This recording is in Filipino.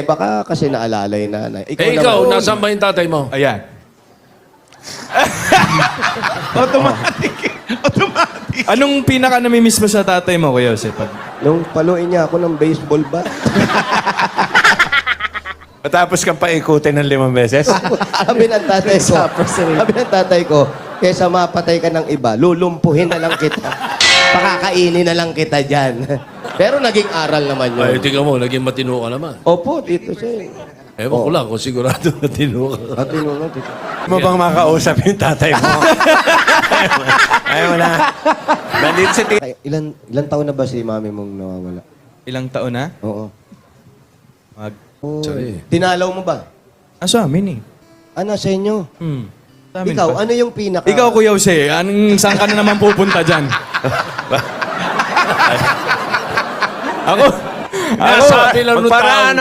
Baka kasi naalala yung nanay. Ikaw, nasaan ba yung tatay mo? Ayan. Automatic. Automatic. Anong pinaka namimiss mo sa tatay mo, Kuya Jose? Nung paluin niya ako ng baseball bat. Matapos kang paikutin ng 5 beses? Sabi ng tatay ko, kesa mapatay ka ng iba, lulumpuhin na lang kita. Pakakainin na lang kita dyan. Pero naging aral naman yun. Ay, tingnan mo, naging matino ka naman. Opo, dito siya. Ewan ko lang kung sigurado matino ka. Matino na dito. Mo bang makausap yung tatay mo? Ayaw mo na. Nandito si tita. Ilan taon na ba si mami mong nawawala? Ilang taon na? Oo. Sorry. Tinalaw mo ba? Sa amin eh. Ano sa inyo? Sa amin Ikaw, pa. ano yung pinaka... Ikaw, Kuya Jose, saan ka na naman pupunta dyan? Sabi lang nung Magparaan tao.